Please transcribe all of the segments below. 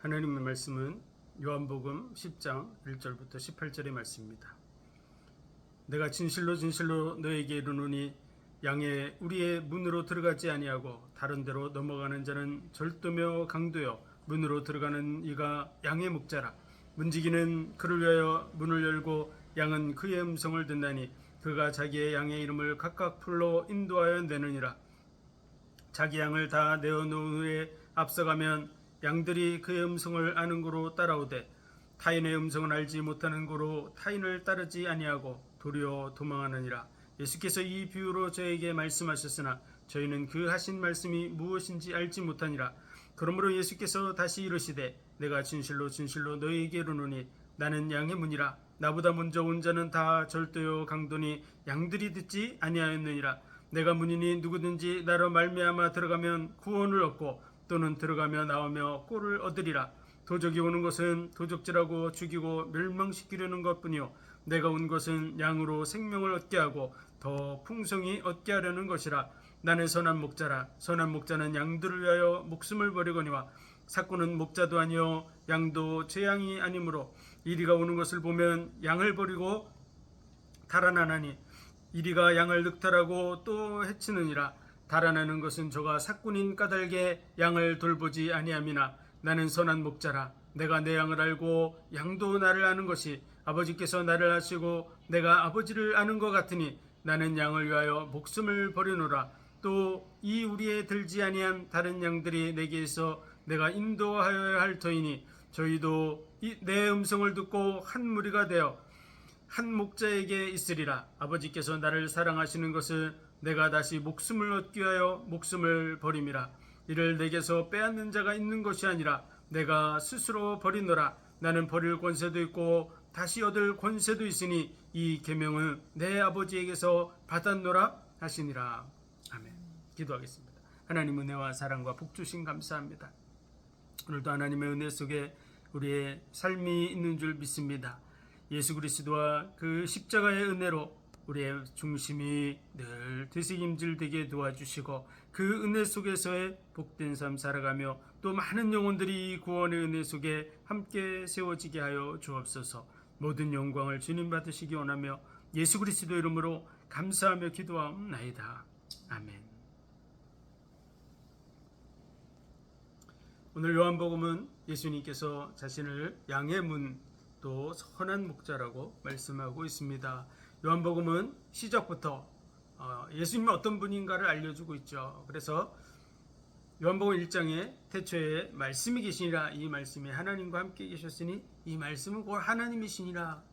하나님의 말씀은 요한복음 10장 1절부터 18절의 말씀입니다. 내가 진실로 진실로 너에게 이르노니 양의 우리의 문으로 들어가지 아니하고 다른 데로 넘어가는 자는 절도며 강도요 문으로 들어가는 이가 양의 목자라. 문지기는 그를 위하여 문을 열고 양은 그의 음성을 듣나니 그가 자기의 양의 이름을 각각 풀로 인도하여 내느니라. 자기 양을 다 내어놓은 후에 앞서가면 양들이 그의 음성을 아는 고로 따라오되 타인의 음성을 알지 못하는 고로 타인을 따르지 아니하고 도리어 도망하느니라. 예수께서 이 비유로 저에게 말씀하셨으나 저희는 그 하신 말씀이 무엇인지 알지 못하니라. 그러므로 예수께서 다시 이르시되 내가 진실로 진실로 너희에게 이르노니 나는 양의 문이라. 나보다 먼저 온 자는 다 절도요 강도니 양들이 듣지 아니하였느니라. 내가 문이니 누구든지 나로 말미암아 들어가면 구원을 얻고 또는 들어가며 나오며 꼴을 얻으리라. 도적이 오는 것은 도적질하고 죽이고 멸망시키려는 것뿐이요 내가 온 것은 양으로 생명을 얻게 하고 더 풍성히 얻게 하려는 것이라. 나는 선한 목자라. 선한 목자는 양들을 위하여 목숨을 버리거니와 삭구는 목자도 아니요 양도 제 양이 아니므로 이리가 오는 것을 보면 양을 버리고 달아나나니 이리가 양을 늑탈하고 또 해치느니라. 달아나는 것은 저가 삭군인 까닭에 양을 돌보지 아니함이나 나는 선한 목자라. 내가 내 양을 알고 양도 나를 아는 것이 아버지께서 나를 아시고 내가 아버지를 아는 것 같으니 나는 양을 위하여 목숨을 버리노라. 또 이 우리에 들지 아니한 다른 양들이 내게서 내가 인도하여야 할 터이니 저희도 내 음성을 듣고 한 무리가 되어 한 목자에게 있으리라. 아버지께서 나를 사랑하시는 것을 내가 다시 목숨을 얻기 위하여 목숨을 버림이라. 이를 내게서 빼앗는 자가 있는 것이 아니라 내가 스스로 버리노라. 나는 버릴 권세도 있고 다시 얻을 권세도 있으니 이 계명을 내 아버지에게서 받았노라 하시니라. 아멘. 기도하겠습니다. 하나님 은혜와 사랑과 복 주신 감사합니다. 오늘도 하나님의 은혜 속에 우리의 삶이 있는 줄 믿습니다. 예수 그리스도와 그 십자가의 은혜로 우리의 중심이 늘 되새김질되게 도와주시고 그 은혜 속에서의 복된 삶 살아가며 또 많은 영혼들이 구원의 은혜 속에 함께 세워지게 하여 주옵소서. 모든 영광을 주님 받으시기 원하며 예수 그리스도 이름으로 감사하며 기도하옵나이다. 아멘. 오늘 요한복음은 예수님께서 자신을 양의 문 또 선한 목자라고 말씀하고 있습니다. 요한복음은 시작부터 예수님은 어떤 분인가를 알려주고 있죠. 그래서 요한복음 1장에 태초에 말씀이 계시니라. 이 말씀이 하나님과 함께 계셨으니 이 말씀은 곧 하나님이시니라.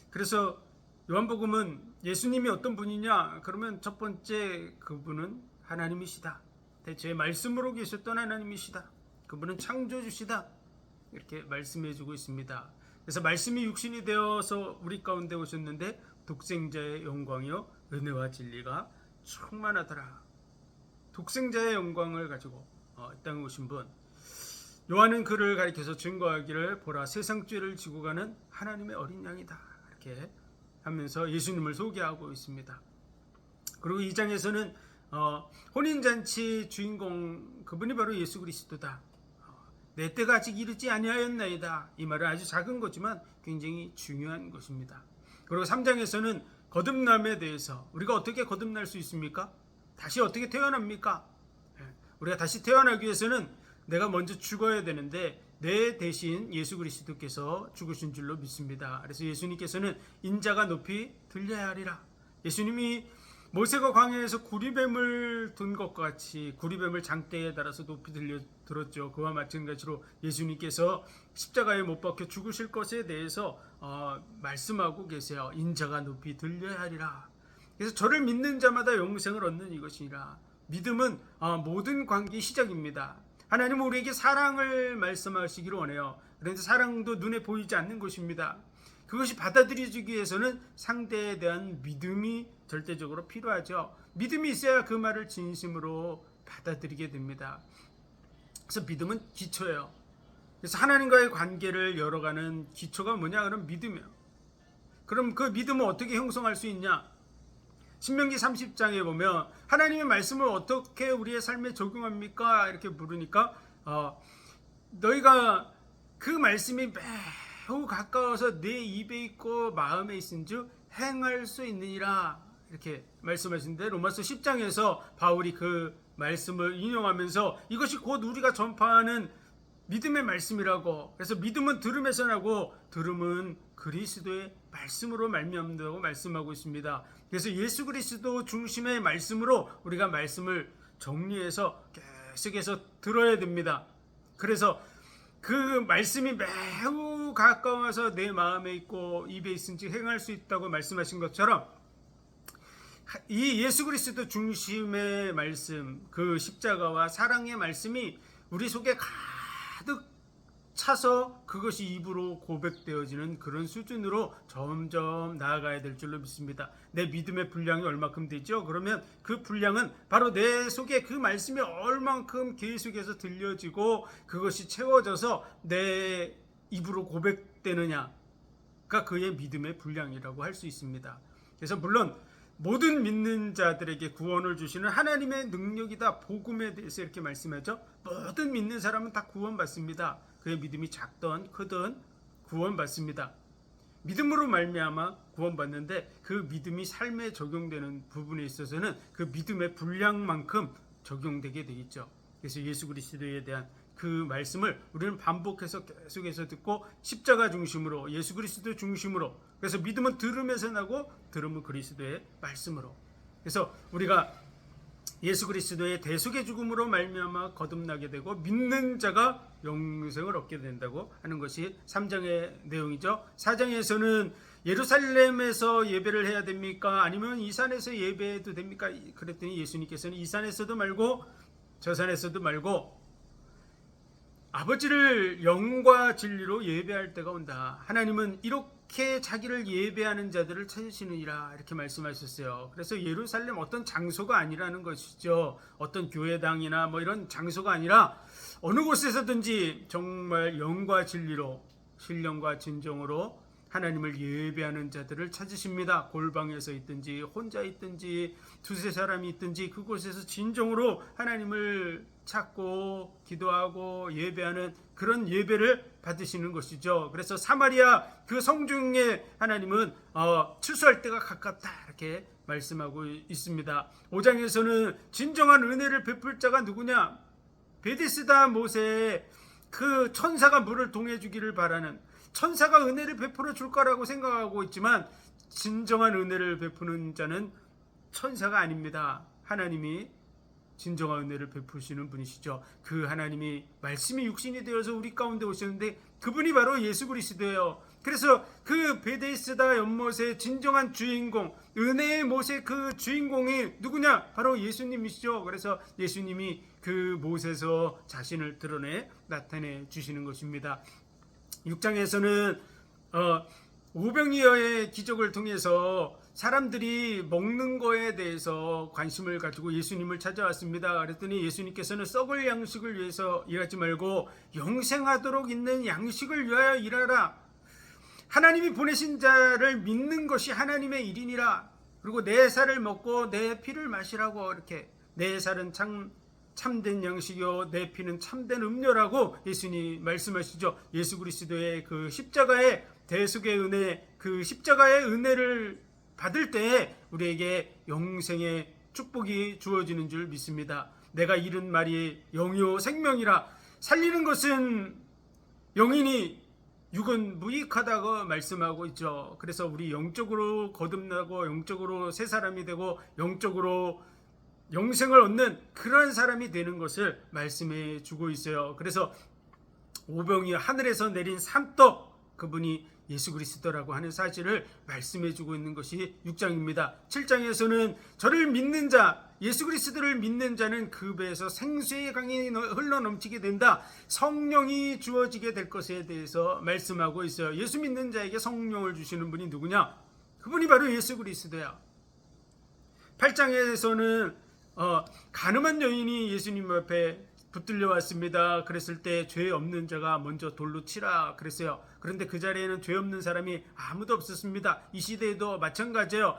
그래서 요한복음은 예수님이 어떤 분이냐? 그러면 첫 번째 그분은 하나님이시다. 태초에 말씀으로 계셨던 하나님이시다. 그분은 창조주시다. 이렇게 말씀해주고 있습니다. 그래서 말씀이 육신이 되어서 우리 가운데 오셨는데 독생자의 영광이요 은혜와 진리가 충만하더라. 독생자의 영광을 가지고 이 땅에 오신 분. 요한은 그를 가리켜서 증거하기를 보라 세상 죄를 지고 가는 하나님의 어린 양이다. 이렇게 하면서 예수님을 소개하고 있습니다. 그리고 2장에서는 혼인잔치 주인공 그분이 바로 예수 그리스도다. 내 때가 아직 이르지 아니하였나이다. 이 말은 아주 작은 거지만 굉장히 중요한 것입니다. 그리고 3장에서는 거듭남에 대해서 우리가 어떻게 거듭날 수 있습니까? 다시 어떻게 태어납니까? 우리가 다시 태어나기 위해서는 내가 먼저 죽어야 되는데 내 대신 예수 그리스도께서 죽으신 줄로 믿습니다. 그래서 예수님께서는 인자가 높이 들려야 하리라. 예수님이 모세가 광야에서 구리뱀을 둔 것과 같이 구리뱀을 장대에 달아서 높이 들었죠. 그와 마찬가지로 예수님께서 십자가에 못 박혀 죽으실 것에 대해서 말씀하고 계세요. 인자가 높이 들려야 하리라. 그래서 저를 믿는 자마다 영생을 얻는 이것이라. 믿음은 모든 관계의 시작입니다. 하나님은 우리에게 사랑을 말씀하시기를 원해요. 그런데 사랑도 눈에 보이지 않는 것입니다. 그것이 받아들여지기 위해서는 상대에 대한 믿음이 절대적으로 필요하죠. 믿음이 있어야 그 말을 진심으로 받아들이게 됩니다. 그래서 믿음은 기초예요. 그래서 하나님과의 관계를 열어가는 기초가 뭐냐? 그럼 믿음이에요. 그럼 그 믿음을 어떻게 형성할 수 있냐? 신명기 30장에 보면 하나님의 말씀을 어떻게 우리의 삶에 적용합니까? 이렇게 물으니까 너희가 그 말씀이 매우 가까워서 내 입에 있고 마음에 있은즉 행할 수 있느니라 이렇게 말씀하시는데, 로마서 10장에서 바울이 그 말씀을 인용하면서 이것이 곧 우리가 전파하는 믿음의 말씀이라고, 그래서 믿음은 들음에서 나고 들음은 그리스도의 말씀으로 말미암는다고 말씀하고 있습니다. 그래서 예수 그리스도 중심의 말씀으로 우리가 말씀을 정리해서 계속해서 들어야 됩니다. 그래서 그 말씀이 매우 가까워서 내 마음에 있고 입에 있은지 행할 수 있다고 말씀하신 것처럼, 이 예수 그리스도 중심의 말씀, 그 십자가와 사랑의 말씀이 우리 속에 가득 차서 그것이 입으로 고백되어지는 그런 수준으로 점점 나아가야 될 줄로 믿습니다. 내 믿음의 분량이 얼마큼 되죠? 그러면 그 분량은 바로 내 속에 그 말씀이 얼만큼 계속해서 들려지고 그것이 채워져서 내 입으로 고백되느냐가 그의 믿음의 분량이라고 할 수 있습니다. 그래서 물론 모든 믿는 자들에게 구원을 주시는 하나님의 능력이다, 복음에 대해서 이렇게 말씀하죠. 모든 믿는 사람은 다 구원받습니다. 그의 믿음이 작든 크든 구원받습니다. 믿음으로 말미암아 구원받는데, 그 믿음이 삶에 적용되는 부분에 있어서는 그 믿음의 분량만큼 적용되게 되겠죠. 그래서 예수 그리스도에 대한 그 말씀을 우리는 반복해서 계속해서 듣고, 십자가 중심으로, 예수 그리스도 중심으로, 그래서 믿음은 들음에서 나고 들음은 그리스도의 말씀으로, 그래서 우리가 예수 그리스도의 대속의 죽음으로 말미암아 거듭나게 되고 믿는 자가 영생을 얻게 된다고 하는 것이 3장의 내용이죠. 4장에서는 예루살렘에서 예배를 해야 됩니까? 아니면 이 산에서 예배해도 됩니까? 그랬더니 예수님께서는 이 산에서도 말고 저 산에서도 말고 아버지를 영과 진리로 예배할 때가 온다. 하나님은 이렇게 자기를 예배하는 자들을 찾으시느니라 이렇게 말씀하셨어요. 그래서 예루살렘 어떤 장소가 아니라는 것이죠. 어떤 교회당이나 뭐 이런 장소가 아니라 어느 곳에서든지 정말 영과 진리로, 신령과 진정으로 하나님을 예배하는 자들을 찾으십니다. 골방에서 있든지 혼자 있든지 두세 사람이 있든지 그곳에서 진정으로 하나님을 찾고 기도하고 예배하는 그런 예배를 받으시는 것이죠. 그래서 사마리아 그 성중에 하나님은 추수할 때가 가깝다 이렇게 말씀하고 있습니다. 5장에서는 진정한 은혜를 베풀 자가 누구냐? 베데스다 못에 그 천사가 물을 동해 주기를 바라는, 천사가 은혜를 베풀어 줄 거라고 생각하고 있지만 진정한 은혜를 베푸는 자는 천사가 아닙니다. 하나님이 진정한 은혜를 베푸시는 분이시죠. 그 하나님이 말씀이 육신이 되어서 우리 가운데 오셨는데 그분이 바로 예수 그리스도예요. 그래서 그 베데스다 연못의 진정한 주인공, 은혜의 못의 그 주인공이 누구냐? 바로 예수님이시죠. 그래서 예수님이 그 못에서 자신을 드러내 나타내 주시는 것입니다. 6장에서는 오병이어의 기적을 통해서 사람들이 먹는 거에 대해서 관심을 가지고 예수님을 찾아왔습니다. 그랬더니 예수님께서는 썩을 양식을 위해서 일하지 말고 영생하도록 있는 양식을 위하여 일하라. 하나님이 보내신 자를 믿는 것이 하나님의 일이니라. 그리고 내 살을 먹고 내 피를 마시라고, 이렇게 내 살은 참된 양식이요 내 피는 참된 음료라고 예수님 말씀하시죠. 예수 그리스도의 그 십자가의 대속의 은혜, 그 십자가의 은혜를 받을 때에 우리에게 영생의 축복이 주어지는 줄 믿습니다. 내가 잃은 말이 영이요 생명이라. 살리는 것은 영이니 육은 무익하다고 말씀하고 있죠. 그래서 우리 영적으로 거듭나고 영적으로 새 사람이 되고 영적으로 영생을 얻는 그런 사람이 되는 것을 말씀해 주고 있어요. 그래서 오병이 하늘에서 내린 산떡, 그분이 예수 그리스도라고 하는 사실을 말씀해 주고 있는 것이 6장입니다. 7장에서는 저를 믿는 자, 예수 그리스도를 믿는 자는 그 배에서 생수의 강이 흘러넘치게 된다. 성령이 주어지게 될 것에 대해서 말씀하고 있어요. 예수 믿는 자에게 성령을 주시는 분이 누구냐? 그분이 바로 예수 그리스도야. 8장에서는 가늠한 여인이 예수님 앞에 붙들려 왔습니다. 그랬을 때 죄 없는 자가 먼저 돌로 치라 그랬어요. 그런데 그 자리에는 죄 없는 사람이 아무도 없었습니다. 이 시대에도 마찬가지예요.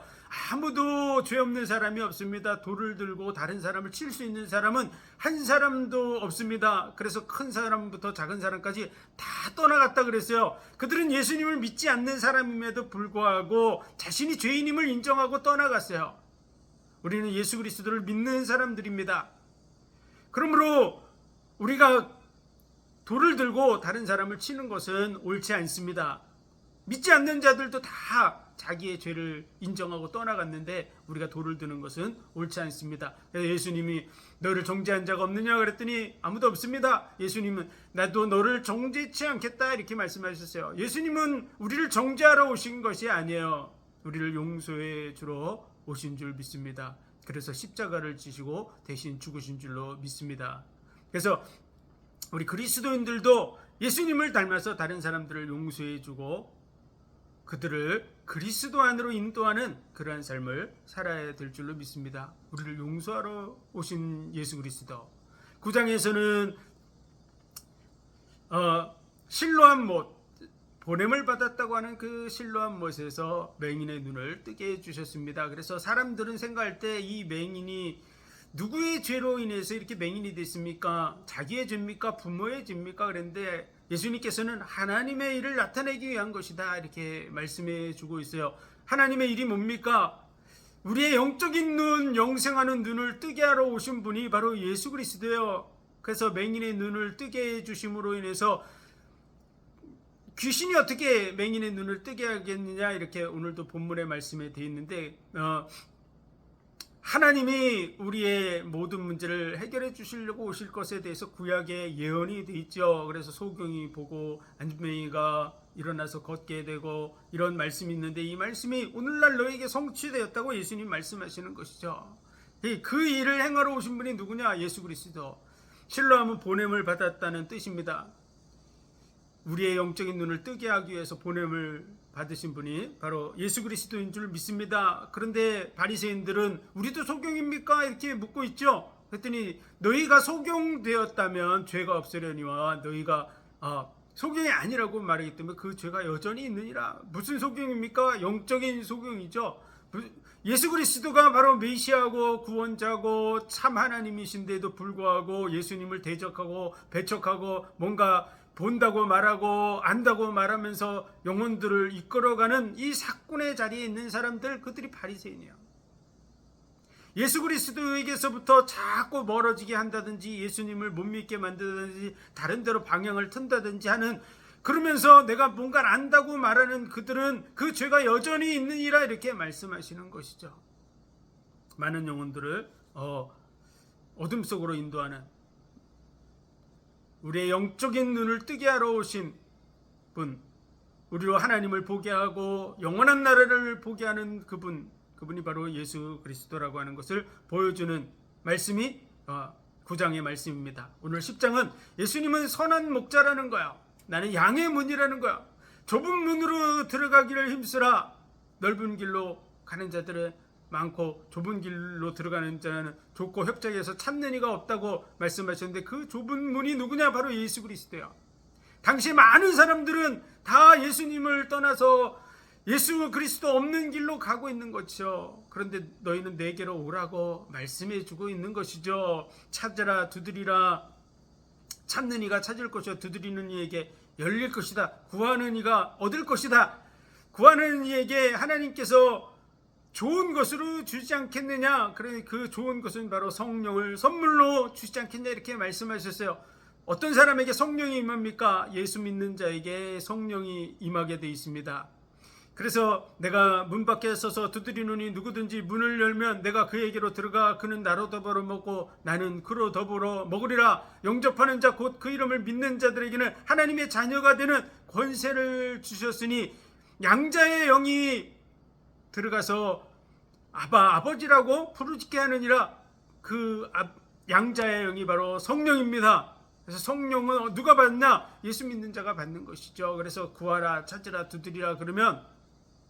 아무도 죄 없는 사람이 없습니다. 돌을 들고 다른 사람을 칠 수 있는 사람은 한 사람도 없습니다. 그래서 큰 사람부터 작은 사람까지 다 떠나갔다 그랬어요. 그들은 예수님을 믿지 않는 사람임에도 불구하고 자신이 죄인임을 인정하고 떠나갔어요. 우리는 예수 그리스도를 믿는 사람들입니다. 그러므로 우리가 돌을 들고 다른 사람을 치는 것은 옳지 않습니다. 믿지 않는 자들도 다 자기의 죄를 인정하고 떠나갔는데 우리가 돌을 드는 것은 옳지 않습니다. 예수님이 너를 정죄한 자가 없느냐 그랬더니 아무도 없습니다. 예수님은 나도 너를 정죄치 않겠다 이렇게 말씀하셨어요. 예수님은 우리를 정죄하러 오신 것이 아니에요. 우리를 용서해 주러 오신 줄 믿습니다. 그래서 십자가를 지시고 대신 죽으신 줄로 믿습니다. 그래서 우리 그리스도인들도 예수님을 닮아서 다른 사람들을 용서해 주고 그들을 그리스도 안으로 인도하는 그러한 삶을 살아야 될 줄로 믿습니다. 우리를 용서하러 오신 예수 그리스도. 9장에서는 실로암 못, 보냄을 받았다고 하는 그 실로암 못에서 맹인의 눈을 뜨게 해주셨습니다. 그래서 사람들은 생각할 때 이 맹인이 누구의 죄로 인해서 이렇게 맹인이 됐습니까? 자기의 죄입니까? 부모의 죄입니까? 그런데 예수님께서는 하나님의 일을 나타내기 위한 것이다 이렇게 말씀해 주고 있어요. 하나님의 일이 뭡니까? 우리의 영적인 눈, 영생하는 눈을 뜨게 하러 오신 분이 바로 예수 그리스도예요. 그래서 맹인의 눈을 뜨게 해주심으로 인해서 귀신이 어떻게 맹인의 눈을 뜨게 하겠느냐 이렇게 오늘도 본문의 말씀에 되어 있는데 하나님이 우리의 모든 문제를 해결해 주시려고 오실 것에 대해서 구약에 예언이 되어 있죠. 그래서 소경이 보고 안주맹이가 일어나서 걷게 되고 이런 말씀이 있는데 이 말씀이 오늘날 너에게 성취되었다고 예수님 말씀하시는 것이죠. 그 일을 행하러 오신 분이 누구냐? 예수 그리스도. 실로암은 보냄을 받았다는 뜻입니다. 우리의 영적인 눈을 뜨게 하기 위해서 보냄을 받으신 분이 바로 예수 그리스도인 줄 믿습니다. 그런데 바리새인들은 우리도 소경입니까? 이렇게 묻고 있죠. 그랬더니 너희가 소경되었다면 죄가 없으려니와 너희가 소경이 아니라고 말하기 때문에 그 죄가 여전히 있느니라. 무슨 소경입니까? 영적인 소경이죠. 예수 그리스도가 바로 메시아고 구원자고 참 하나님이신데도 불구하고 예수님을 대적하고 배척하고 뭔가 본다고 말하고 안다고 말하면서 영혼들을 이끌어가는 이 사꾼의 자리에 있는 사람들, 그들이 바리새인이에요. 예수 그리스도에게서부터 자꾸 멀어지게 한다든지 예수님을 못 믿게 만든다든지 다른 데로 방향을 튼다든지 하는, 그러면서 내가 뭔가를 안다고 말하는 그들은 그 죄가 여전히 있느니라 이렇게 말씀하시는 것이죠. 많은 영혼들을 어둠 속으로 인도하는, 우리의 영적인 눈을 뜨게 하러 오신 분, 우리로 하나님을 보게 하고 영원한 나라를 보게 하는 그분이 바로 예수 그리스도라고 하는 것을 보여주는 말씀이 9장의 말씀입니다. 오늘 10장은 예수님은 선한 목자라는 거야. 나는 양의 문이라는 거야. 좁은 문으로 들어가기를 힘쓰라. 넓은 길로 가는 자들은 많고 좁은 길로 들어가는 자는 좁고 협착해서 찾는 이가 없다고 말씀하셨는데 그 좁은 문이 누구냐? 바로 예수 그리스도야. 당시 많은 사람들은 다 예수님을 떠나서 예수 그리스도 없는 길로 가고 있는 것이죠. 그런데 너희는 내게로 오라고 말씀해 주고 있는 것이죠. 찾으라, 두드리라. 찾는 이가 찾을 것이요 두드리는 이에게 열릴 것이다. 구하는 이가 얻을 것이다. 구하는 이에게 하나님께서 좋은 것으로 주지 않겠느냐. 그러니 그 좋은 것은 바로 성령을 선물로 주지 않겠냐 이렇게 말씀하셨어요. 어떤 사람에게 성령이 임합니까? 예수 믿는 자에게 성령이 임하게 되어 있습니다. 그래서 내가 문 밖에 서서 두드리노니 누구든지 문을 열면 내가 그에게로 들어가 그는 나로 더불어 먹고 나는 그로 더불어 먹으리라. 영접하는 자 곧 그 이름을 믿는 자들에게는 하나님의 자녀가 되는 권세를 주셨으니 양자의 영이 들어가서 아버지라고 부르짖게 하느니라. 그 양자의 영이 바로 성령입니다. 그래서 성령은 누가 받나? 예수 믿는 자가 받는 것이죠. 그래서 구하라, 찾으라, 두드리라 그러면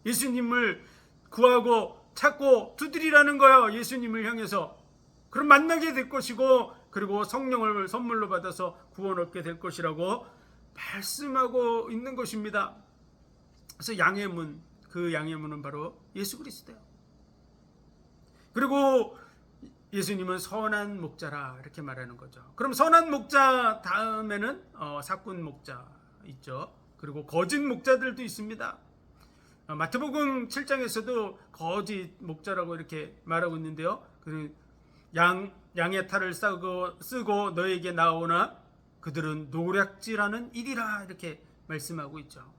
예수님을 구하고 찾고 두드리라는 거예요. 예수님을 향해서. 그럼 만나게 될 것이고 그리고 성령을 선물로 받아서 구원 얻게 될 것이라고 말씀하고 있는 것입니다. 그래서 양의 문, 그 양의 문은 바로 예수 그리스도예요. 그리고 예수님은 선한 목자라 이렇게 말하는 거죠. 그럼 선한 목자 다음에는 사꾼 목자 있죠. 그리고 거짓 목자들도 있습니다. 마태복음 7장에서도 거짓 목자라고 이렇게 말하고 있는데요. 양의 탈을 쓰고 너에게 나오나 그들은 노략질하는 일이라 이렇게 말씀하고 있죠.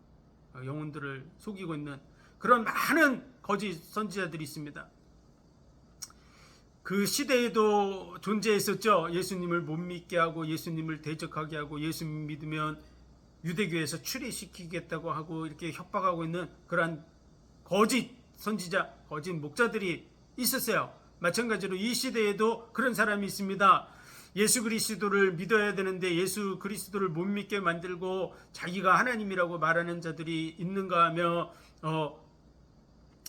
영혼들을 속이고 있는 그런 많은 거짓 선지자들이 있습니다. 그 시대에도 존재했었죠. 예수님을 못 믿게 하고 예수님을 대적하게 하고 예수 믿으면 유대교에서 추리시키겠다고 하고 이렇게 협박하고 있는 그러한 거짓 선지자, 거짓 목자들이 있었어요. 마찬가지로 이 시대에도 그런 사람이 있습니다. 예수 그리스도를 믿어야 되는데 예수 그리스도를 못 믿게 만들고 자기가 하나님이라고 말하는 자들이 있는가 하며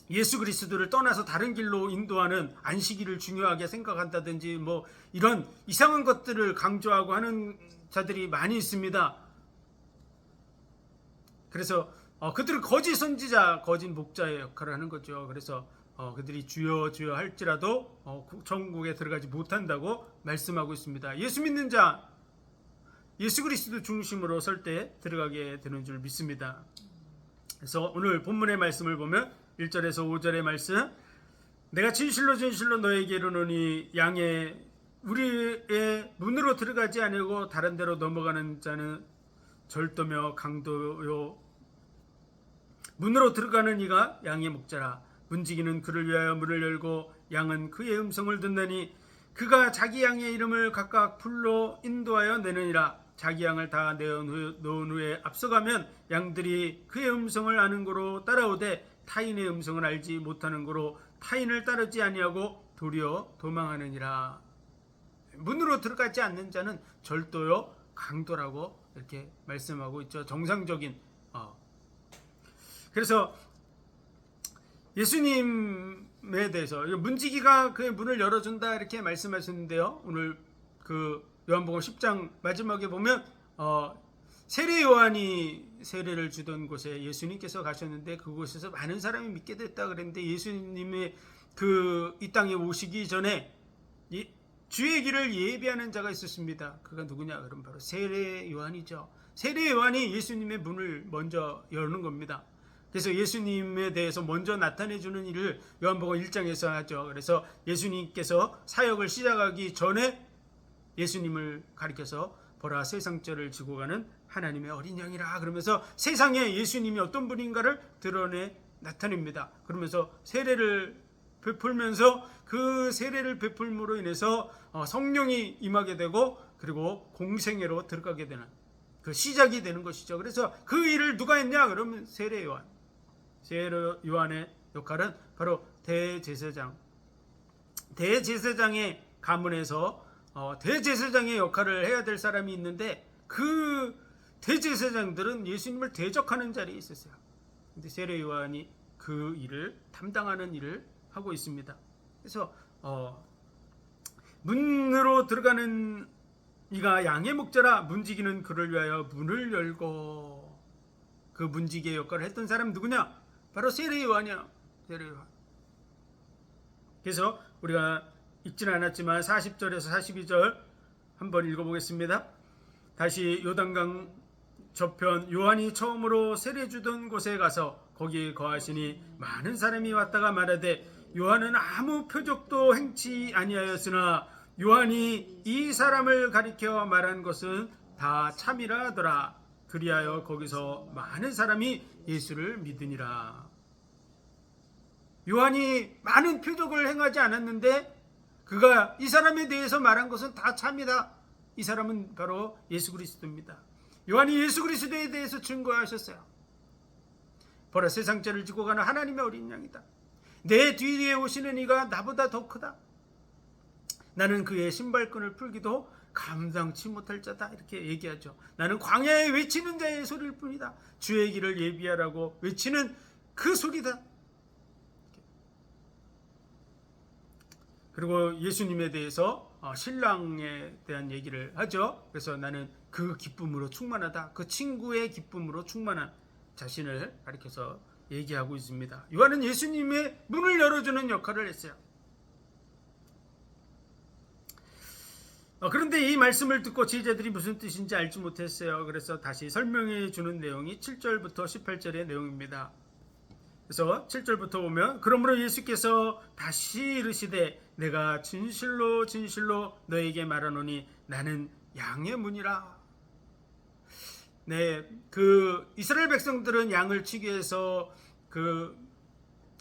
예수 그리스도를 떠나서 다른 길로 인도하는 안식일을 중요하게 생각한다든지 뭐 이런 이상한 것들을 강조하고 하는 자들이 많이 있습니다. 그래서 그들은 거짓 선지자, 거짓 목자의 역할을 하는 거죠. 그래서 그들이 주여 주여 할지라도 천국에 들어가지 못한다고 말씀하고 있습니다. 예수 믿는 자, 예수 그리스도 중심으로 설 때 들어가게 되는 줄 믿습니다. 그래서 오늘 본문의 말씀을 보면 1절에서 5절의 말씀, 내가 진실로 진실로 너에게 이르노니 양의 우리의 문으로 들어가지 아니하고 다른 데로 넘어가는 자는 절도며 강도요 문으로 들어가는 이가 양의 목자라. 문지기는 그를 위하여 문을 열고 양은 그의 음성을 듣느니 그가 자기 양의 이름을 각각 불러 인도하여 내느니라. 자기 양을 다 내어놓은 후에 앞서가면 양들이 그의 음성을 아는 고로 따라오되 타인의 음성을 알지 못하는 고로 타인을 따르지 아니하고 도리어 도망하느니라. 문으로 들어가지 않는 자는 절도요 강도라고 이렇게 말씀하고 있죠. 정상적인 그래서 예수님에 대해서 문지기가 그의 문을 열어준다 이렇게 말씀하셨는데요. 오늘 그 요한복음 10장 마지막에 보면 세례 요한이 세례를 주던 곳에 예수님께서 가셨는데 그곳에서 많은 사람이 믿게 됐다 그랬는데 예수님의 이 땅에 오시기 전에 주의 길을 예비하는 자가 있었습니다. 그가 누구냐? 그럼 바로 세례 요한이죠. 세례 요한이 예수님의 문을 먼저 여는 겁니다. 그래서 예수님에 대해서 먼저 나타내주는 일을 요한복음 1장에서 하죠. 그래서 예수님께서 사역을 시작하기 전에 예수님을 가리켜서 보라 세상죄를 지고 가는 하나님의 어린 양이라 그러면서 세상에 예수님이 어떤 분인가를 드러내 나타냅니다. 그러면서 세례를 베풀면서 그 세례를 베풀므로 인해서 성령이 임하게 되고 그리고 공생애로 들어가게 되는 그 시작이 되는 것이죠. 그래서 그 일을 누가 했냐? 그러면 세례 요한. 세례 요한의 역할은 바로 대제사장. 대제사장의 가문에서 대제사장의 역할을 해야 될 사람이 있는데 그 대제사장들은 예수님을 대적하는 자리에 있었어요. 근데 세례 요한이 그 일을 담당하는 일을 하고 있습니다. 그래서 문으로 들어가는 이가 양의 목자라. 문지기는 그를 위하여 문을 열고. 그 문지기의 역할을 했던 사람 누구냐? 바로 세례 요한이야. 세례 요한. 그래서 우리가 읽지는 않았지만 40절에서 42절 한번 읽어보겠습니다. 다시 요단강 저편 요한이 처음으로 세례 주던 곳에 가서 거기에 거하시니 많은 사람이 왔다가 말하되 요한은 아무 표적도 행치 아니하였으나 요한이 이 사람을 가리켜 말한 것은 다 참이라 하더라. 그리하여 거기서 많은 사람이 예수를 믿으니라. 요한이 많은 표적을 행하지 않았는데 그가 이 사람에 대해서 말한 것은 다 참이다. 이 사람은 바로 예수 그리스도입니다. 요한이 예수 그리스도에 대해서 증거하셨어요. 보라 세상죄를 지고 가는 하나님의 어린 양이다. 내 뒤에 오시는 이가 나보다 더 크다. 나는 그의 신발끈을 풀기도 감당치 못할 자다. 이렇게 얘기하죠. 나는 광야에 외치는 자의 소리일 뿐이다. 주의 길을 예비하라고 외치는 그 소리다. 그리고 예수님에 대해서 신랑에 대한 얘기를 하죠. 그래서 나는 그 기쁨으로 충만하다. 그 친구의 기쁨으로 충만한 자신을 가리켜서 얘기하고 있습니다. 요한은 예수님의 문을 열어주는 역할을 했어요. 그런데 이 말씀을 듣고 제자들이 무슨 뜻인지 알지 못했어요. 그래서 다시 설명해 주는 내용이 7절부터 18절의 내용입니다. 그래서 7절부터 보면 그러므로 예수께서 다시 이르시되 내가 진실로 진실로 너에게 말하노니 나는 양의 문이라. 네, 그 이스라엘 백성들은 양을 치기 위해서 그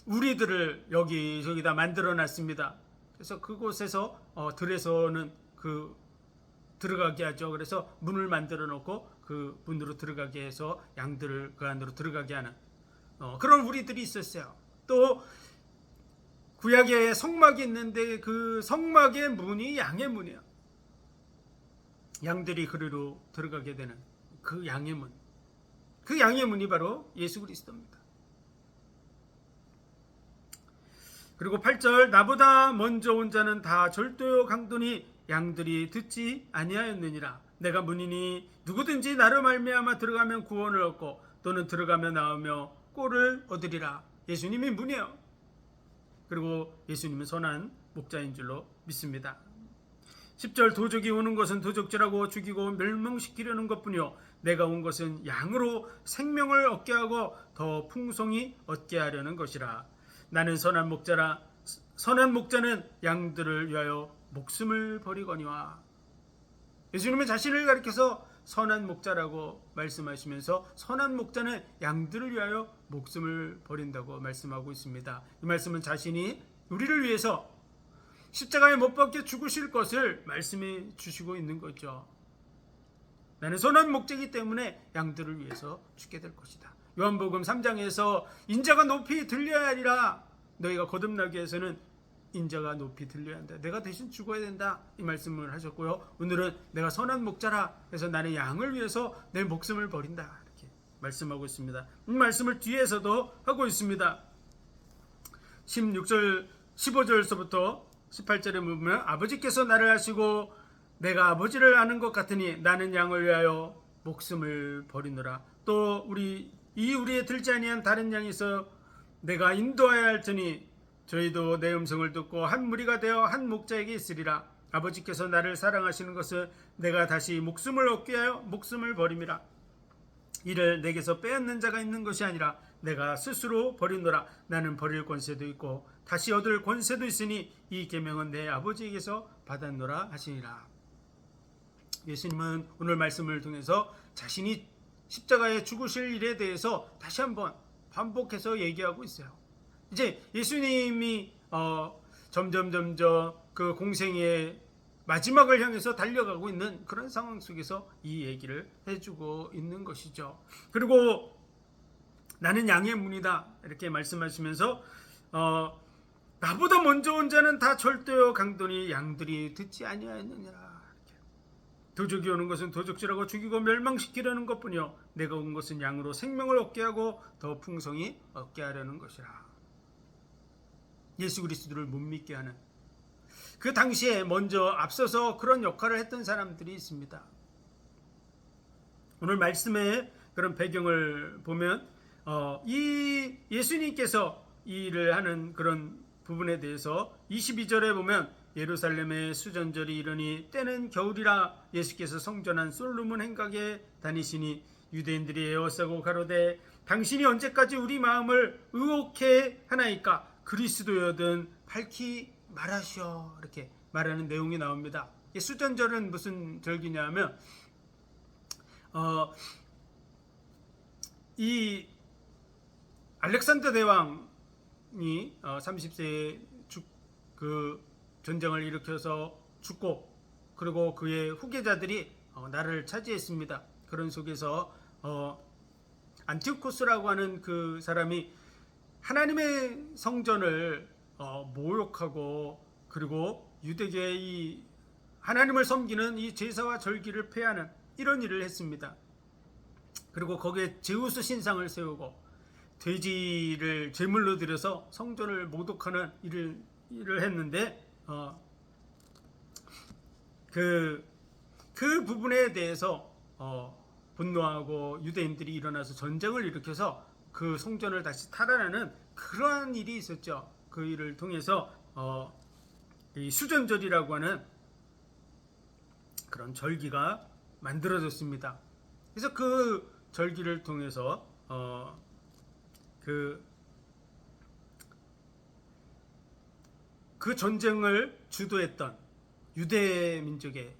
우리들을 여기저기다 만들어 놨습니다. 그래서 그곳에서 들에서는 그 들어가게 하죠. 그래서 문을 만들어 놓고 그 문으로 들어가게 해서 양들을 그 안으로 들어가게 하는 그런 우리들이 있었어요. 또 구약에 성막이 있는데 그 성막의 문이 양의 문이에요. 양들이 그리로 들어가게 되는 그 양의 문. 그 양의 문이 바로 예수 그리스도입니다. 그리고 8절 나보다 먼저 온 자는 다 절도요 강도니 양들이 듣지 아니하였느니라. 내가 문이니 누구든지 나로 말미암아 들어가면 구원을 얻고 또는 들어가며 나오며 꼴을 얻으리라. 예수님이 문이에요. 그리고 예수님은 선한 목자인 줄로 믿습니다. 10절 도적이 오는 것은 도적질하고 죽이고 멸망시키려는 것뿐이요 내가 온 것은 양으로 생명을 얻게 하고 더 풍성히 얻게 하려는 것이라. 나는 선한 목자라. 선한 목자는 양들을 위하여 목숨을 버리거니와. 예수님은 자신을 가리켜서 선한 목자라고 말씀하시면서 선한 목자는 양들을 위하여 목숨을 버린다고 말씀하고 있습니다. 이 말씀은 자신이 우리를 위해서 십자가에 못 박혀 죽으실 것을 말씀해 주시고 있는 거죠. 나는 선한 목자이기 때문에 양들을 위해서 죽게 될 것이다. 요한복음 3장에서 인자가 높이 들려야 하리라. 너희가 거듭나기 위해서는 인자가 높이 들려야 한다. 내가 대신 죽어야 된다. 이 말씀을 하셨고요. 오늘은 내가 선한 목자라 해서 나는 양을 위해서 내 목숨을 버린다. 이렇게 말씀하고 있습니다. 이 말씀을 뒤에서도 하고 있습니다. 16절, 15절서부터 18절에 보면 아버지께서 나를 아시고 내가 아버지를 아는 것 같으니 나는 양을 위하여 목숨을 버리노라. 또 우리에 들지 아니한 다른 양이 있어 내가 인도하여야 할 테니 저희도 내 음성을 듣고 한 무리가 되어 한 목자에게 있으리라. 아버지께서 나를 사랑하시는 것은 내가 다시 목숨을 얻게 하여 목숨을 버림이라. 이를 내게서 빼앗는 자가 있는 것이 아니라 내가 스스로 버리노라. 나는 버릴 권세도 있고 다시 얻을 권세도 있으니 이 계명은 내 아버지에게서 받았노라 하시니라. 예수님은 오늘 말씀을 통해서 자신이 십자가에 죽으실 일에 대해서 다시 한번 반복해서 얘기하고 있어요. 이제 예수님이 점점 그 공생의 마지막을 향해서 달려가고 있는 그런 상황 속에서 이 얘기를 해주고 있는 것이죠. 그리고 나는 양의 문이다 이렇게 말씀하시면서 나보다 먼저 온 자는 다 절도요 강도니 양들이 듣지 아니하였느니라. 도적이 오는 것은 도적질하고 죽이고 멸망시키려는 것뿐이요 내가 온 것은 양으로 생명을 얻게 하고 더 풍성히 얻게 하려는 것이라. 예수 그리스도를 못 믿게 하는 그 당시에 먼저 앞서서 그런 역할을 했던 사람들이 있습니다. 오늘 말씀의 그런 배경을 보면 이 예수님께서 이 일을 하는 그런 부분에 대해서 22절에 보면 예루살렘의 수전절이 이르니 때는 겨울이라 예수께서 성전한 솔로몬 행각에 다니시니 유대인들이 에워싸고 가로되 당신이 언제까지 우리 마음을 의혹해 하나이까 그리스도여든 밝히 말하시오 이렇게 말하는 내용이 나옵니다. 수전절은 무슨 절기냐면 이 알렉산더 대왕이 30세에 그 전쟁을 일으켜서 죽고 그리고 그의 후계자들이 나라를 차지했습니다. 그런 속에서 안티오코스라고 하는 그 사람이 하나님의 성전을 모욕하고 그리고 유대계의 이 하나님을 섬기는 이 제사와 절기를 폐하는 이런 일을 했습니다. 그리고 거기에 제우스 신상을 세우고 돼지를 제물로 드려서 성전을 모독하는 일을 했는데 그 부분에 대해서 분노하고 유대인들이 일어나서 전쟁을 일으켜서 그 성전을 다시 탈환하는 그러한 일이 있었죠. 그 일을 통해서 이 수전절이라고 하는 그런 절기가 만들어졌습니다. 그래서 그 절기를 통해서 그 전쟁을 주도했던 유대 민족의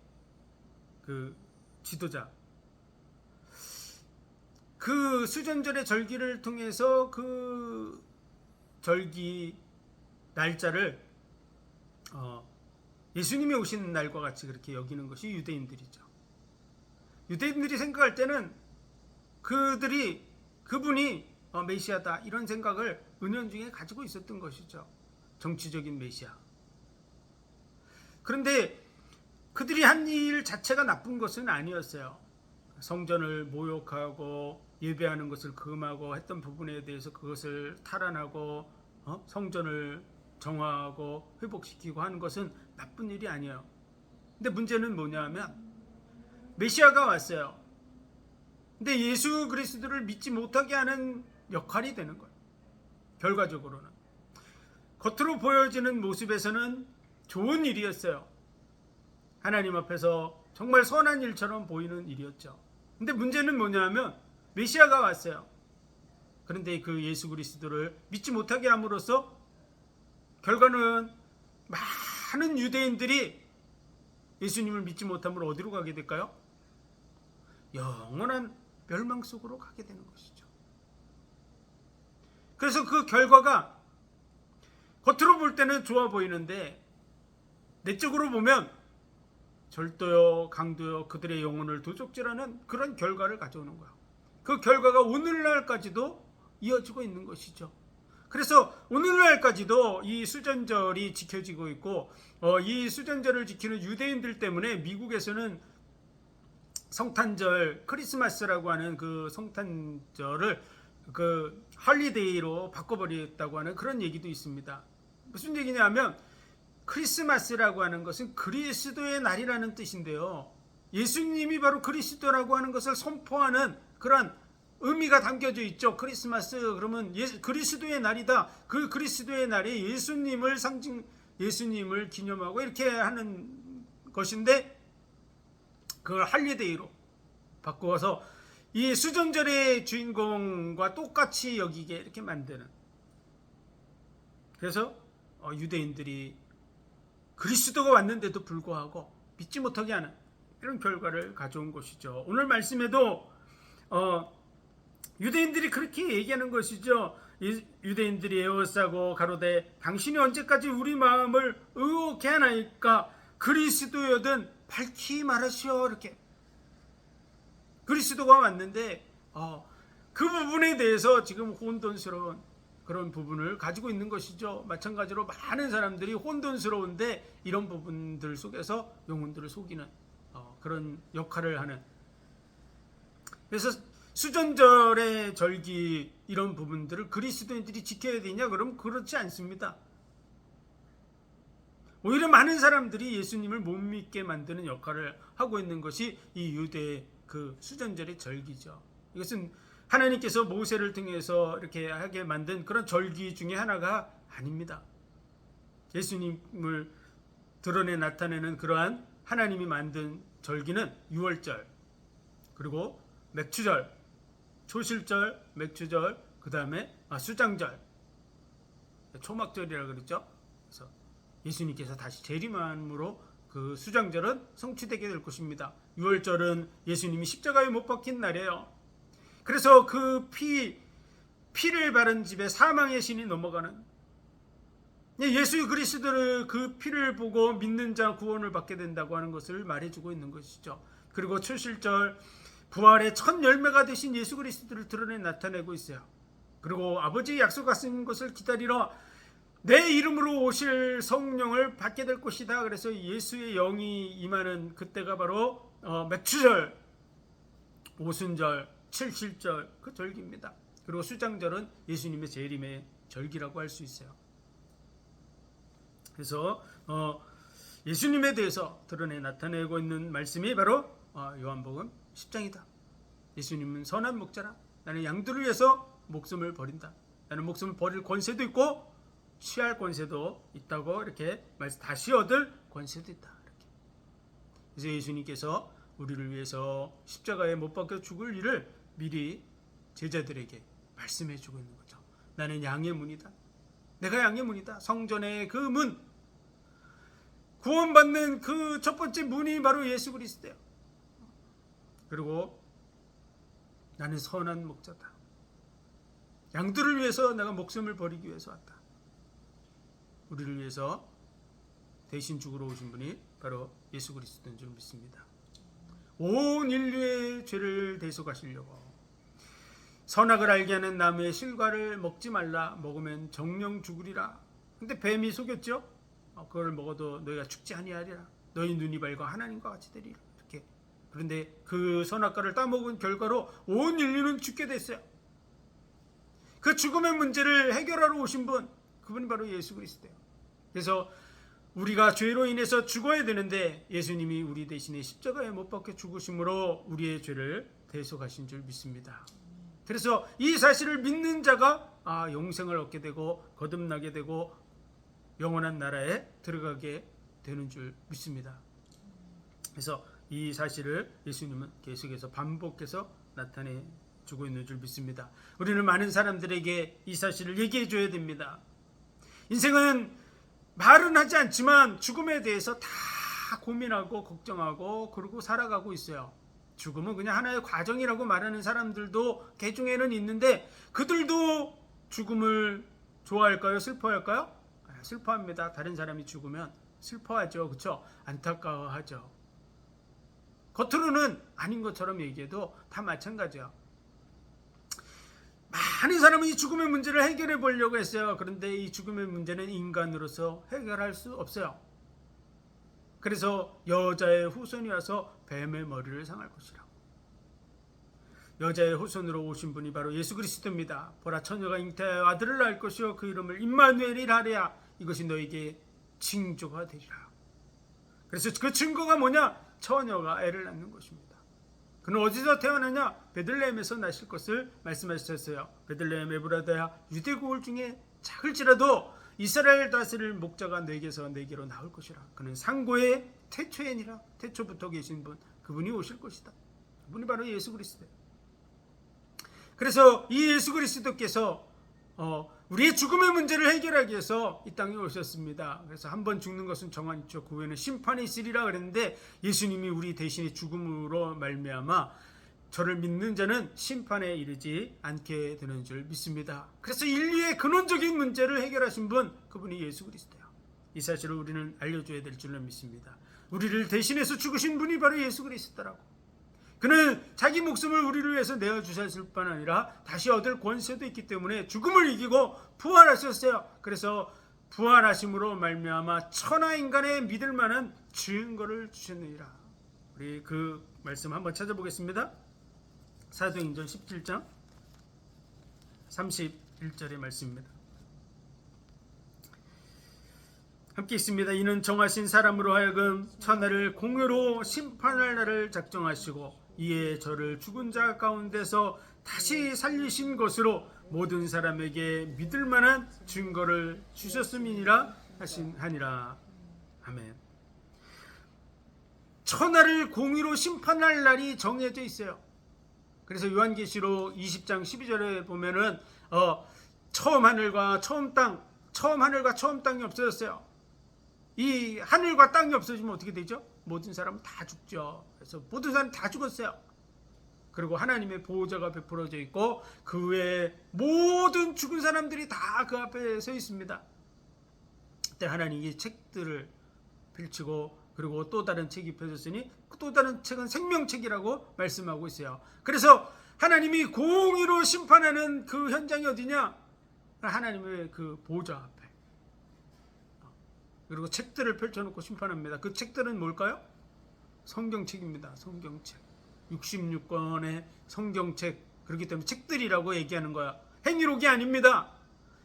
그 지도자, 그 수전절의 절기를 통해서 그 절기 날짜를 예수님이 오시는 날과 같이 그렇게 여기는 것이 유대인들이죠. 유대인들이 생각할 때는 그분이 메시아다 이런 생각을 은연중에 가지고 있었던 것이죠. 정치적인 메시아. 그런데 그들이 한 일 자체가 나쁜 것은 아니었어요. 성전을 모욕하고 예배하는 것을 금하고 했던 부분에 대해서 그것을 탈환하고 성전을 정화하고 회복시키고 하는 것은 나쁜 일이 아니에요. 근데 문제는 뭐냐면 메시아가 왔어요. 근데 예수 그리스도를 믿지 못하게 하는 역할이 되는 거예요. 결과적으로는 겉으로 보여지는 모습에서는 좋은 일이었어요. 하나님 앞에서 정말 선한 일처럼 보이는 일이었죠. 근데 문제는 뭐냐면 메시아가 왔어요. 그런데 그 예수 그리스도를 믿지 못하게 함으로써 결과는 많은 유대인들이 예수님을 믿지 못함으로 어디로 가게 될까요? 영원한 멸망 속으로 가게 되는 것이죠. 그래서 그 결과가 겉으로 볼 때는 좋아 보이는데 내적으로 보면 절도요, 강도요, 그들의 영혼을 도적질하는 그런 결과를 가져오는 거예요. 그 결과가 오늘날까지도 이어지고 있는 것이죠. 그래서 오늘날까지도 이 수전절이 지켜지고 있고 이 수전절을 지키는 유대인들 때문에 미국에서는 성탄절, 크리스마스라고 하는 그 성탄절을 그 헐리데이로 바꿔버렸다고 하는 그런 얘기도 있습니다. 무슨 얘기냐면 크리스마스라고 하는 것은 그리스도의 날이라는 뜻인데요. 예수님이 바로 그리스도라고 하는 것을 선포하는 그런 의미가 담겨져 있죠. 크리스마스 그러면 그리스도의 날이다. 그 그리스도의 날이 예수님을 기념하고 이렇게 하는 것인데 그걸 할리데이로 바꾸어서 이 수전절의 주인공과 똑같이 여기게 이렇게 만드는. 그래서 유대인들이 그리스도가 왔는데도 불구하고 믿지 못하게 하는 이런 결과를 가져온 것이죠. 오늘 말씀에도 유대인들이 그렇게 얘기하는 것이죠. 유대인들이 에워싸고 가로되 당신이 언제까지 우리 마음을 의혹해 하나이까 그리스도여든 밝히 말하시오. 이렇게 그리스도가 왔는데 그 부분에 대해서 지금 혼돈스러운 그런 부분을 가지고 있는 것이죠. 마찬가지로 많은 사람들이 혼돈스러운데 이런 부분들 속에서 영혼들을 속이는 그런 역할을 하는. 그래서 수전절의 절기 이런 부분들을 그리스도인들이 지켜야 되냐? 그럼 그렇지 않습니다. 오히려 많은 사람들이 예수님을 못 믿게 만드는 역할을 하고 있는 것이 이 유대의 그 수전절의 절기죠. 이것은 하나님께서 모세를 통해서 이렇게 하게 만든 그런 절기 중에 하나가 아닙니다. 예수님을 드러내 나타내는 그러한 하나님이 만든 절기는 유월절, 그리고 맥추절, 초실절, 맥추절, 그 다음에 수장절, 초막절이라고 그랬죠. 그래서 예수님께서 다시 재림함으로 그 수장절은 성취되게 될 것입니다. 유월절은 예수님이 십자가에 못 박힌 날이에요. 그래서 그 피를 바른 집에 사망의 신이 넘어가는, 예수 그리스도를 그 피를 보고 믿는 자 구원을 받게 된다고 하는 것을 말해주고 있는 것이죠. 그리고 초실절, 부활의 첫 열매가 되신 예수 그리스도를 드러내 나타내고 있어요. 그리고 아버지의 약속하신 것을 기다리러 내 이름으로 오실 성령을 받게 될 것이다. 그래서 예수의 영이 임하는 그때가 바로 맥추절, 오순절, 칠칠절 그 절기입니다. 그리고 수장절은 예수님의 재림의 절기라고 할 수 있어요. 그래서 예수님에 대해서 드러내 나타내고 있는 말씀이 바로 요한복음 10장이다. 예수님은 선한 목자라. 나는 양들을 위해서 목숨을 버린다. 나는 목숨을 버릴 권세도 있고 취할 권세도 있다고 이렇게 다시 얻을 권세도 있다. 이렇게. 그래서 예수님께서 우리를 위해서 십자가에 못 박혀 죽을 일을 미리 제자들에게 말씀해 주고 있는 거죠. 나는 양의 문이다. 내가 양의 문이다. 성전의 그 문, 구원받는 그 첫 번째 문이 바로 예수 그리스도예요. 그리고 나는 선한 목자다. 양들을 위해서 내가 목숨을 버리기 위해서 왔다. 우리를 위해서 대신 죽으러 오신 분이 바로 예수 그리스도인 줄 믿습니다. 온 인류의 죄를 대속하시려고 선악을 알게 하는 나무의 실과를 먹지 말라. 먹으면 정령 죽으리라. 근데 뱀이 속였죠. 그걸 먹어도 너희가 죽지 아니하리라. 너희 눈이 밝아 하나님과 같이 되리라. 이렇게. 그런데 그 선악과를 따먹은 결과로 온 인류는 죽게 됐어요. 그 죽음의 문제를 해결하러 오신 분, 그분이 바로 예수 그리스도예요. 그래서 우리가 죄로 인해서 죽어야 되는데 예수님이 우리 대신에 십자가에 못 박혀 죽으심으로 우리의 죄를 대속하신 줄 믿습니다. 그래서 이 사실을 믿는 자가 영생을 얻게 되고 거듭나게 되고 영원한 나라에 들어가게 되는 줄 믿습니다. 그래서 이 사실을 예수님은 계속해서 반복해서 나타내 주고 있는 줄 믿습니다. 우리는 많은 사람들에게 이 사실을 얘기해 줘야 됩니다. 인생은 말은 하지 않지만 죽음에 대해서 다 고민하고 걱정하고 그러고 살아가고 있어요. 죽음은 그냥 하나의 과정이라고 말하는 사람들도 개중에는 있는데 그들도 죽음을 좋아할까요? 슬퍼할까요? 슬퍼합니다. 다른 사람이 죽으면 슬퍼하죠. 그렇죠? 안타까워하죠. 겉으로는 아닌 것처럼 얘기해도 다 마찬가지야. 많은 사람은 이 죽음의 문제를 해결해 보려고 했어요. 그런데 이 죽음의 문제는 인간으로서 해결할 수 없어요. 그래서 여자의 후손이 와서 뱀의 머리를 상할 것이라고. 여자의 후손으로 오신 분이 바로 예수 그리스도입니다. 보라, 처녀가 잉태하여 아들을 낳을 것이요 그 이름을 임마누엘이라 하랴. 이것이 너에게 징조가 되리라. 그래서 그 증거가 뭐냐? 처녀가 애를 낳는 것입니다. 그는 어디서 태어나냐? 베들레헴에서 나실 것을 말씀하셨어요. 베들레헴 에브라다야 유대국을 중에 작을지라도 이스라엘 다스릴 목자가 내게서 내게로 나올 것이라. 그는 상고의 태초에니라. 태초부터 계신 분, 그분이 오실 것이다. 그분이 바로 예수 그리스도예요. 그래서 이 예수 그리스도께서 우리의 죽음의 문제를 해결하기 위해서 이 땅에 오셨습니다. 그래서 한 번 죽는 것은 정한 있죠. 그 후에는 심판이 있으리라 그랬는데 예수님이 우리 대신에 죽음으로 말미암아 저를 믿는 자는 심판에 이르지 않게 되는 줄 믿습니다. 그래서 인류의 근원적인 문제를 해결하신 분, 그분이 예수 그리스도예요. 이 사실을 우리는 알려줘야 될 줄로 믿습니다. 우리를 대신해서 죽으신 분이 바로 예수 그리스도라고. 그는 자기 목숨을 우리를 위해서 내어주셨을 뿐 아니라 다시 얻을 권세도 있기 때문에 죽음을 이기고 부활하셨어요. 그래서 부활하심으로 말미암아 천하 인간의 믿을 만한 증거를 주셨느니라. 우리 그 말씀 한번 찾아보겠습니다. 사도행전 17장 31절의 말씀입니다. 함께 있습니다. 이는 정하신 사람으로 하여금 천하를 공의로 심판할 날을 작정하시고 이에 저를 죽은 자 가운데서 다시 살리신 것으로 모든 사람에게 믿을 만한 증거를 주셨음이니라 하니라. 아멘. 천하를 공의로 심판할 날이 정해져 있어요. 그래서 요한계시록 20장 12절에 보면은 처음 하늘과 처음 땅이 없어졌어요. 이 하늘과 땅이 없어지면 어떻게 되죠? 모든 사람은 다 죽죠. 그래서 모든 사람이 다 죽었어요. 그리고 하나님의 보호자가 베풀어져 있고 그 외에 모든 죽은 사람들이 다 그 앞에 서 있습니다. 그때 하나님이 책들을 펼치고 그리고 또 다른 책이 펴졌으니 또 다른 책은 생명책이라고 말씀하고 있어요. 그래서 하나님이 공의로 심판하는 그 현장이 어디냐? 하나님의 그 보호자 앞에. 그리고 책들을 펼쳐놓고 심판합니다. 그 책들은 뭘까요? 성경책입니다. 성경책. 66권의 성경책. 그렇기 때문에 책들이라고 얘기하는 거야. 행위록이 아닙니다.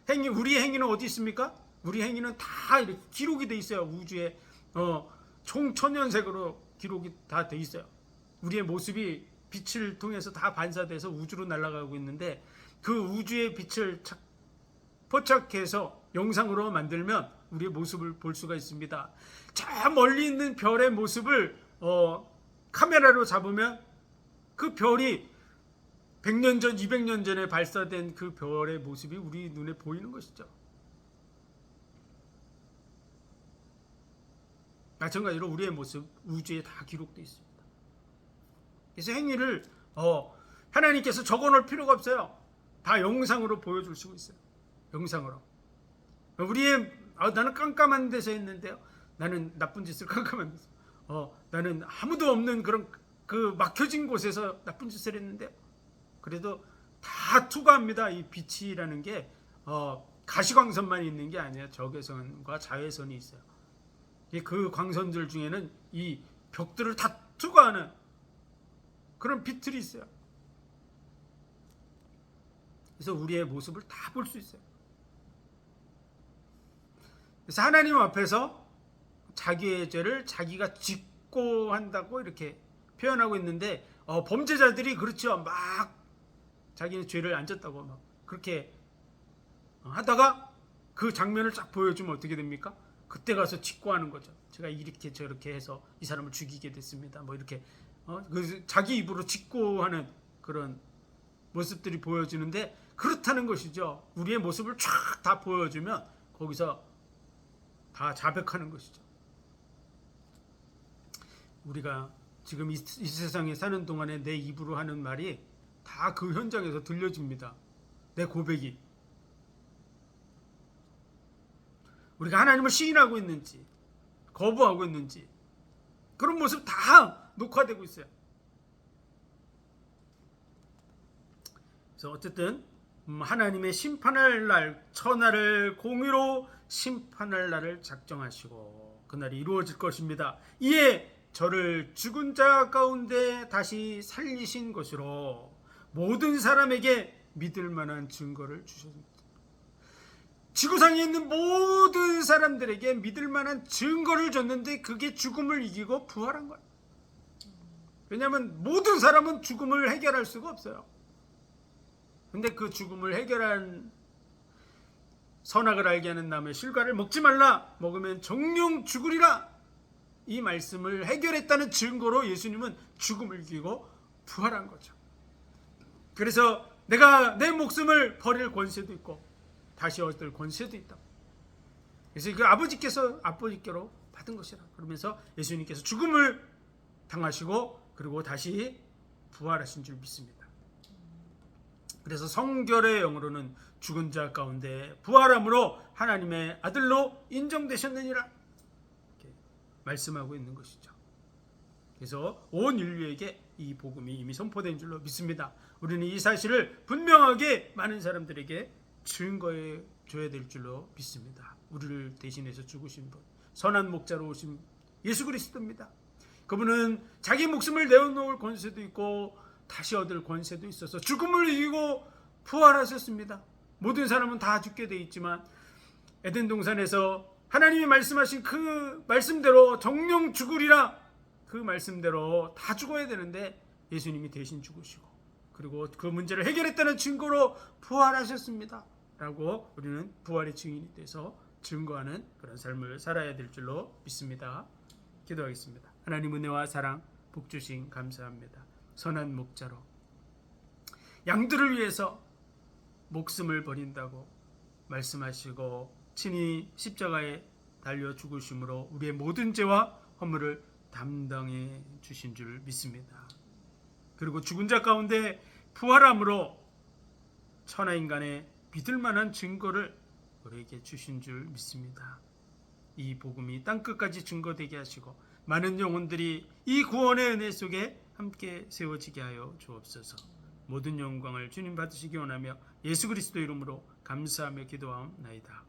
우리의 행위는 어디 있습니까? 우리 행위는 다 이렇게 기록이 돼 있어요. 우주에 총천연색으로 기록이 다 돼 있어요. 우리의 모습이 빛을 통해서 다 반사돼서 우주로 날아가고 있는데 그 우주의 빛을 포착해서 영상으로 만들면 우리의 모습을 볼 수가 있습니다. 저 멀리 있는 별의 모습을 카메라로 잡으면 그 별이 100년 전, 200년 전에 발사된 그 별의 모습이 우리 눈에 보이는 것이죠. 마찬가지로 우리의 모습 우주에 다 기록되어 있습니다. 그래서 행위를 하나님께서 적어놓을 필요가 없어요. 다 영상으로 보여주시고 있어요. 영상으로. 우리의 나는 깜깜한 데서 했는데요. 나는 나쁜 짓을 깜깜한 데서. 나는 아무도 없는 그런 그 막혀진 곳에서 나쁜 짓을 했는데요. 그래도 다 투과합니다. 이 빛이라는 게 가시광선만 있는 게 아니에요. 적외선과 자외선이 있어요. 그 광선들 중에는 이 벽들을 다 투과하는 그런 빛들이 있어요. 그래서 우리의 모습을 다 볼 수 있어요. 그래서 하나님 앞에서 자기의 죄를 자기가 짓고 한다고 이렇게 표현하고 있는데 범죄자들이 그렇죠. 막 자기는 죄를 안 졌다고 막 그렇게 하다가 그 장면을 쫙 보여주면 어떻게 됩니까? 그때 가서 직고하는 거죠. 제가 이렇게 저렇게 해서 이 사람을 죽이게 됐습니다. 뭐 이렇게 자기 입으로 직고하는 그런 모습들이 보여지는데 그렇다는 것이죠. 우리의 모습을 쫙 다 보여주면 거기서 다 자백하는 것이죠. 우리가 지금 이 세상에 사는 동안에 내 입으로 하는 말이 다 그 현장에서 들려집니다. 내 고백이. 우리가 하나님을 시인하고 있는지 거부하고 있는지 그런 모습 다 녹화되고 있어요. 그래서 어쨌든 하나님의 심판할 날, 천하를 공의로 심판할 날을 작정하시고 그날이 이루어질 것입니다. 이에 저를 죽은 자 가운데 다시 살리신 것으로 모든 사람에게 믿을 만한 증거를 주셨습니다. 지구상에 있는 모든 사람들에게 믿을 만한 증거를 줬는데 그게 죽음을 이기고 부활한 거예요. 왜냐하면 모든 사람은 죽음을 해결할 수가 없어요. 근데 그 죽음을 해결한 선악을 알게 하는 나무의 실과를 먹지 말라. 먹으면 정령 죽으리라. 이 말씀을 해결했다는 증거로 예수님은 죽음을 이기고 부활한 거죠. 그래서 내가 내 목숨을 버릴 권세도 있고 다시 얻을 권세도 있다. 그래서 그 아버지께로 받은 것이라. 그러면서 예수님께서 죽음을 당하시고 그리고 다시 부활하신 줄 믿습니다. 그래서 성결의 영으로는 죽은 자 가운데 부활함으로 하나님의 아들로 인정되셨느니라 이렇게 말씀하고 있는 것이죠. 그래서 온 인류에게 이 복음이 이미 선포된 줄로 믿습니다. 우리는 이 사실을 분명하게 많은 사람들에게 증거해 줘야 될 줄로 믿습니다. 우리를 대신해서 죽으신 분, 선한 목자로 오신 예수 그리스도입니다. 그분은 자기 목숨을 내어놓을 권세도 있고 다시 얻을 권세도 있어서 죽음을 이기고 부활하셨습니다. 모든 사람은 다 죽게 돼 있지만 에덴 동산에서 하나님이 말씀하신 그 말씀대로 정령 죽으리라 그 말씀대로 다 죽어야 되는데 예수님이 대신 죽으시고 그리고 그 문제를 해결했다는 증거로 부활하셨습니다. 라고 우리는 부활의 증인이 돼서 증거하는 그런 삶을 살아야 될 줄로 믿습니다. 기도하겠습니다. 하나님 은혜와 사랑 복 주신 감사합니다. 선한 목자로 양들을 위해서 목숨을 버린다고 말씀하시고 친히 십자가에 달려 죽으심으로 우리의 모든 죄와 허물을 담당해 주신 줄 믿습니다. 그리고 죽은 자 가운데 부활함으로 천하인간의 믿을 만한 증거를 우리에게 주신 줄 믿습니다. 이 복음이 땅끝까지 증거되게 하시고 많은 영혼들이 이 구원의 은혜 속에 함께 세워지게 하여 주옵소서. 모든 영광을 주님 받으시기 원하며 예수 그리스도 이름으로 감사하며 기도하옵나이다.